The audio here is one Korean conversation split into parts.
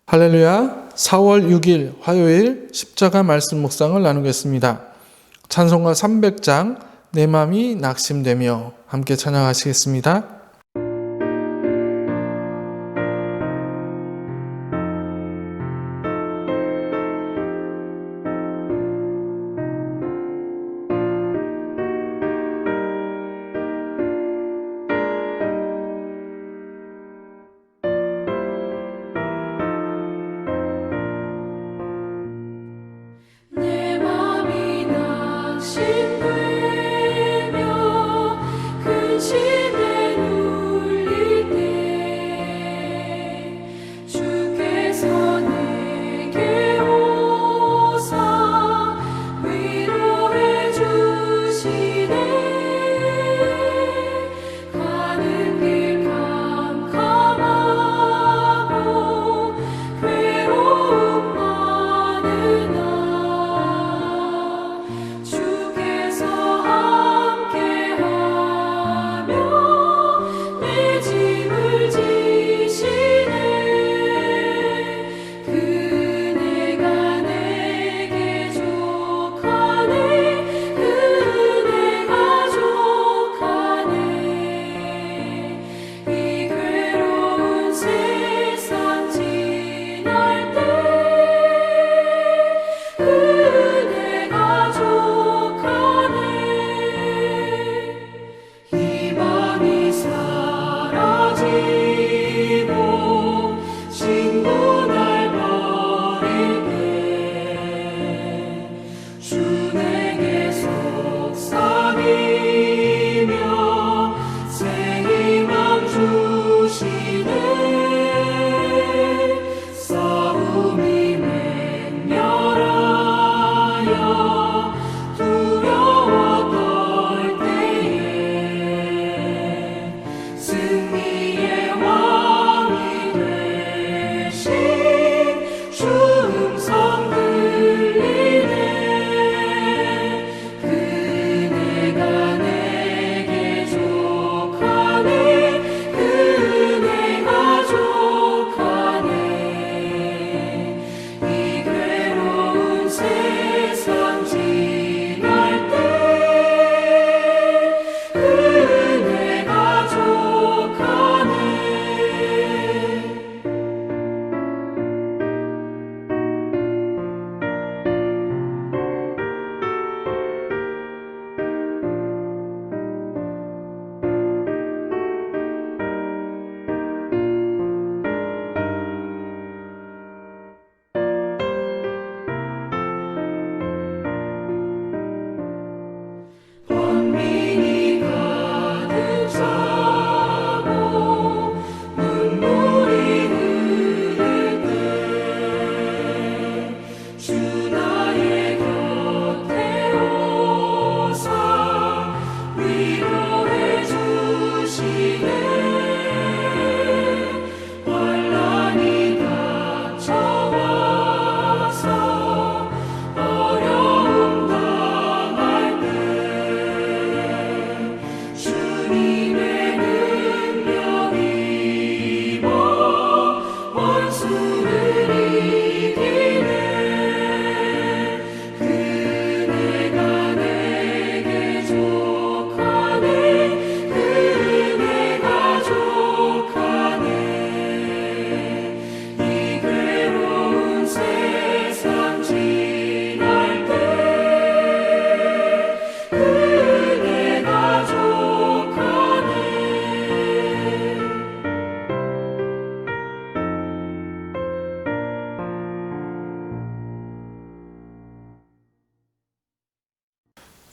할렐루야. 4월 6일 화요일 십자가 말씀 묵상을 나누겠습니다. 찬송가 300장 내 맘이 낙심되며 함께 찬양하시겠습니다.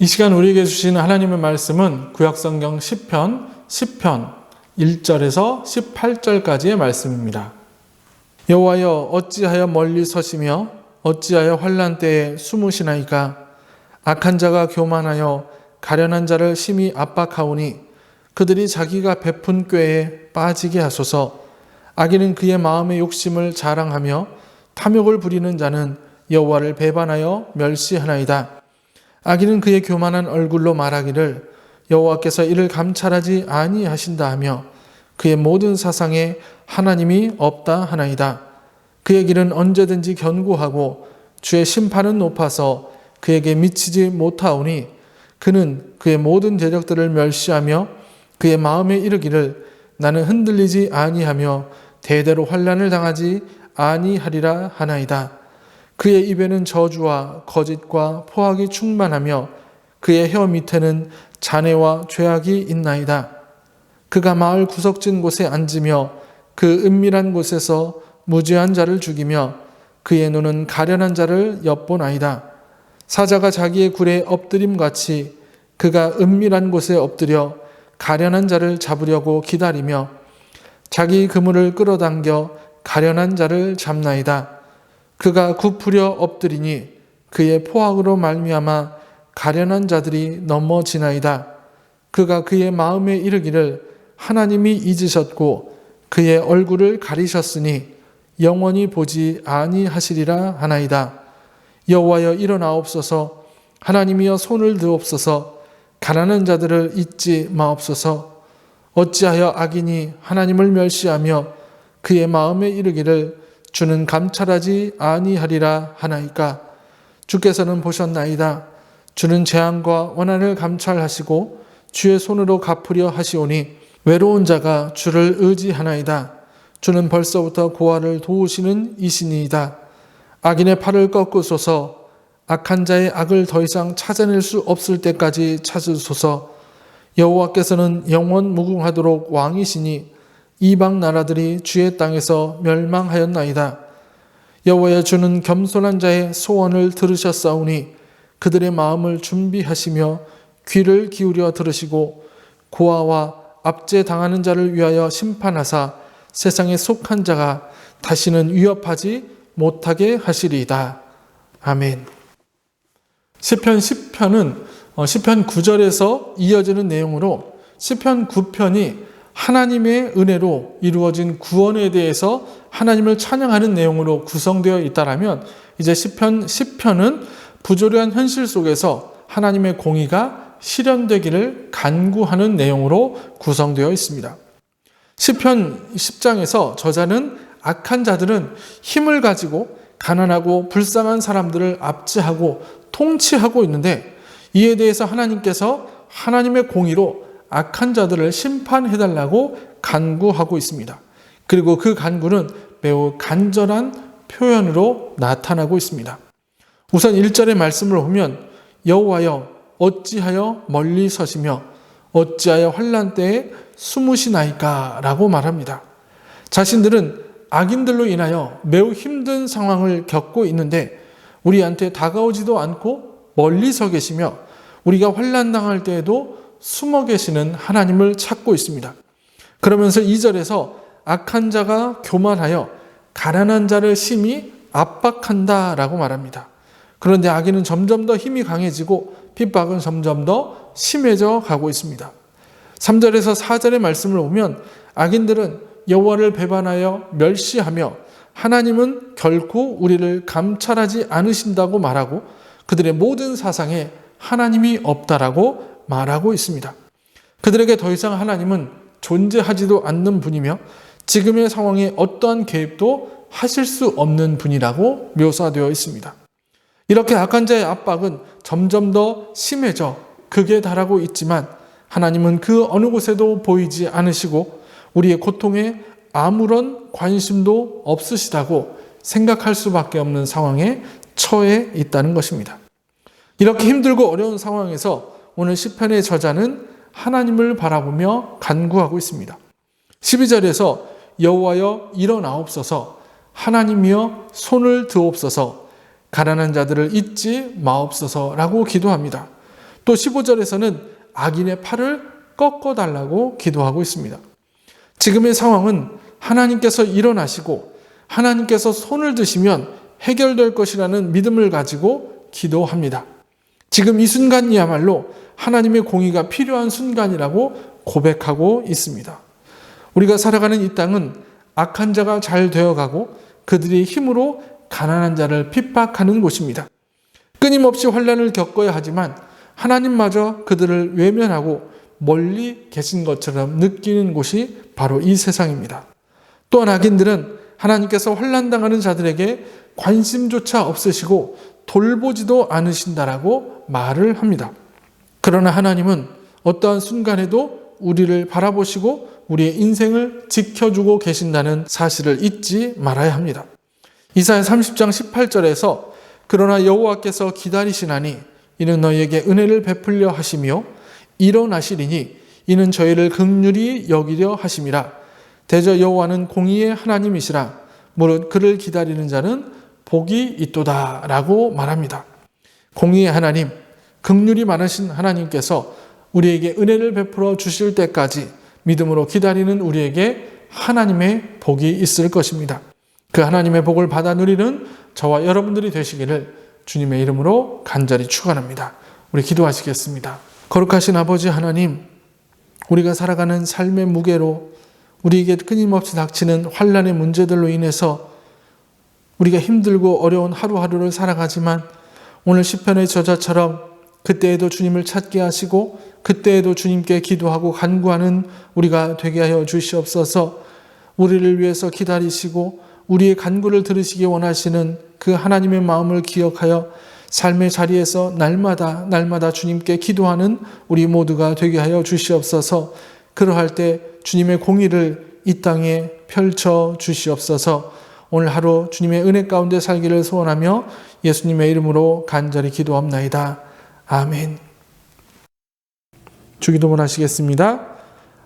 이 시간 우리에게 주시는 하나님의 말씀은 구약성경 시편 10편 1절에서 18절까지의 말씀입니다. 여호와여 어찌하여 멀리 서시며 어찌하여 환난 때에 숨으시나이까. 악한 자가 교만하여 가련한 자를 심히 압박하오니 그들이 자기가 베푼 꾀에 빠지게 하소서. 악인은 그의 마음의 욕심을 자랑하며 탐욕을 부리는 자는 여호와를 배반하여 멸시하나이다. 악인은 그의 교만한 얼굴로 말하기를 여호와께서 이를 감찰하지 아니하신다 하며 그의 모든 사상에 하나님이 없다 하나이다. 그의 길은 언제든지 견고하고 주의 심판은 높아서 그에게 미치지 못하오니 그는 그의 모든 대적들을 멸시하며 그의 마음에 이르기를 나는 흔들리지 아니하며 대대로 환난을 당하지 아니하리라 하나이다. 그의 입에는 저주와 거짓과 포악이 충만하며 그의 혀 밑에는 잔해와 죄악이 있나이다. 그가 마을 구석진 곳에 앉으며 그 은밀한 곳에서 무죄한 자를 죽이며 그의 눈은 가련한 자를 엿보나이다. 사자가 자기의 굴에 엎드림같이 그가 은밀한 곳에 엎드려 가련한 자를 잡으려고 기다리며 자기 그물을 끌어당겨 가련한 자를 잡나이다. 그가 굽으려 엎드리니 그의 포악으로 말미암아 가련한 자들이 넘어지나이다. 그가 그의 마음에 이르기를 하나님이 잊으셨고 그의 얼굴을 가리셨으니 영원히 보지 아니하시리라 하나이다. 여호와여 일어나옵소서. 하나님이여 손을 드옵소서. 가난한 자들을 잊지 마옵소서. 어찌하여 악인이 하나님을 멸시하며 그의 마음에 이르기를 주는 감찰하지 아니하리라 하나이까. 주께서는 보셨나이다. 주는 재앙과 원한을 감찰하시고 주의 손으로 갚으려 하시오니 외로운 자가 주를 의지하나이다. 주는 벌써부터 고아를 도우시는 이신이이다. 악인의 팔을 꺾으소서. 악한 자의 악을 더 이상 찾아낼 수 없을 때까지 찾으소서. 여호와께서는 영원 무궁하도록 왕이시니 이방 나라들이 주의 땅에서 멸망하였나이다. 여호와여 주는 겸손한 자의 소원을 들으셨사오니 그들의 마음을 준비하시며 귀를 기울여 들으시고 고아와 압제당하는 자를 위하여 심판하사 세상에 속한 자가 다시는 위협하지 못하게 하시리이다. 아멘. 시편 10편은 시편 9절에서 이어지는 내용으로 시편 9편이 하나님의 은혜로 이루어진 구원에 대해서 하나님을 찬양하는 내용으로 구성되어 있다라면 이제 시편 10편은 부조리한 현실 속에서 하나님의 공의가 실현되기를 간구하는 내용으로 구성되어 있습니다. 시편 10장에서 저자는 악한 자들은 힘을 가지고 가난하고 불쌍한 사람들을 압제하고 통치하고 있는데 이에 대해서 하나님께서 하나님의 공의로 악한 자들을 심판해달라고 간구하고 있습니다. 그리고 그 간구는 매우 간절한 표현으로 나타나고 있습니다. 우선 1절의 말씀을 보면 여호와여 어찌하여 멀리 서시며 어찌하여 환난 때에 숨으시나이까 라고 말합니다. 자신들은 악인들로 인하여 매우 힘든 상황을 겪고 있는데 우리한테 다가오지도 않고 멀리 서 계시며 우리가 환난 당할 때에도 숨어 계시는 하나님을 찾고 있습니다. 그러면서 2절에서 악한 자가 교만하여 가난한 자를 심히 압박한다라고 말합니다. 그런데 악인은 점점 더 힘이 강해지고 핍박은 점점 더 심해져 가고 있습니다. 3절에서 4절의 말씀을 보면 악인들은 여호와를 배반하여 멸시하며 하나님은 결코 우리를 감찰하지 않으신다고 말하고 그들의 모든 사상에 하나님이 없다라고 말하고 있습니다. 그들에게 더 이상 하나님은 존재하지도 않는 분이며 지금의 상황에 어떠한 개입도 하실 수 없는 분이라고 묘사되어 있습니다. 이렇게 악한 자의 압박은 점점 더 심해져 극에 달하고 있지만 하나님은 그 어느 곳에도 보이지 않으시고 우리의 고통에 아무런 관심도 없으시다고 생각할 수밖에 없는 상황에 처해 있다는 것입니다. 이렇게 힘들고 어려운 상황에서 오늘 시편의 저자는 하나님을 바라보며 간구하고 있습니다. 12절에서 여호와여 일어나옵소서 하나님이여 손을 드옵소서 가난한 자들을 잊지 마옵소서라고 기도합니다. 또 15절에서는 악인의 팔을 꺾어달라고 기도하고 있습니다. 지금의 상황은 하나님께서 일어나시고 하나님께서 손을 드시면 해결될 것이라는 믿음을 가지고 기도합니다. 지금 이 순간이야말로 하나님의 공의가 필요한 순간이라고 고백하고 있습니다. 우리가 살아가는 이 땅은 악한 자가 잘 되어가고 그들의 힘으로 가난한 자를 핍박하는 곳입니다. 끊임없이 환난을 겪어야 하지만 하나님마저 그들을 외면하고 멀리 계신 것처럼 느끼는 곳이 바로 이 세상입니다. 또한 악인들은 하나님께서 환난당하는 자들에게 관심조차 없으시고 돌보지도 않으신다라고 말을 합니다. 그러나 하나님은 어떠한 순간에도 우리를 바라보시고 우리의 인생을 지켜주고 계신다는 사실을 잊지 말아야 합니다. 이사야 30장 18절에서 그러나 여호와께서 기다리시나니 이는 너희에게 은혜를 베풀려 하시며 일어나시리니 이는 저희를 긍휼히 여기려 하심이라. 대저 여호와는 공의의 하나님이시라. 무릇 그를 기다리는 자는 복이 있도다 라고 말합니다. 공의의 하나님, 긍휼이 많으신 하나님께서 우리에게 은혜를 베풀어 주실 때까지 믿음으로 기다리는 우리에게 하나님의 복이 있을 것입니다. 그 하나님의 복을 받아 누리는 저와 여러분들이 되시기를 주님의 이름으로 간절히 축원합니다. 우리 기도하시겠습니다. 거룩하신 아버지 하나님, 우리가 살아가는 삶의 무게로 우리에게 끊임없이 닥치는 환난의 문제들로 인해서 우리가 힘들고 어려운 하루하루를 살아가지만 오늘 시편의 저자처럼 그때에도 주님을 찾게 하시고 그때에도 주님께 기도하고 간구하는 우리가 되게 하여 주시옵소서. 우리를 위해서 기다리시고 우리의 간구를 들으시기 원하시는 그 하나님의 마음을 기억하여 삶의 자리에서 날마다 주님께 기도하는 우리 모두가 되게 하여 주시옵소서. 그러할 때 주님의 공의를 이 땅에 펼쳐 주시옵소서. 오늘 하루 주님의 은혜 가운데 살기를 소원하며 예수님의 이름으로 간절히 기도합나이다. 아멘. 주기도문 하시겠습니다.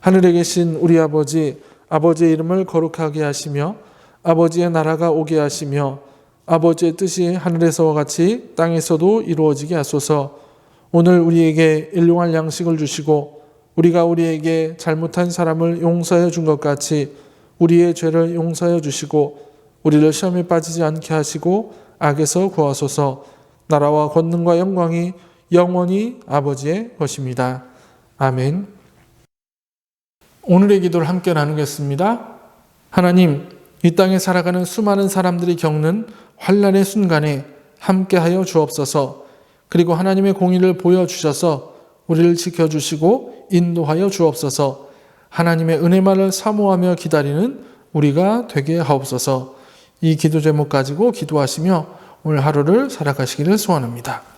하늘에 계신 우리 아버지, 아버지의 이름을 거룩하게 하시며 아버지의 나라가 오게 하시며 아버지의 뜻이 하늘에서와 같이 땅에서도 이루어지게 하소서. 오늘 우리에게 일용할 양식을 주시고 우리가 우리에게 잘못한 사람을 용서해 준 것 같이 우리의 죄를 용서해 주시고 우리를 시험에 빠지지 않게 하시고 악에서 구하소서. 나라와 권능과 영광이 영원히 아버지의 것입니다. 아멘. 오늘의 기도를 함께 나누겠습니다. 하나님, 이 땅에 살아가는 수많은 사람들이 겪는 환난의 순간에 함께하여 주옵소서. 그리고 하나님의 공의를 보여주셔서 우리를 지켜주시고 인도하여 주옵소서. 하나님의 은혜만을 사모하며 기다리는 우리가 되게 하옵소서. 이 기도 제목 가지고 기도하시며 오늘 하루를 살아가시기를 소원합니다.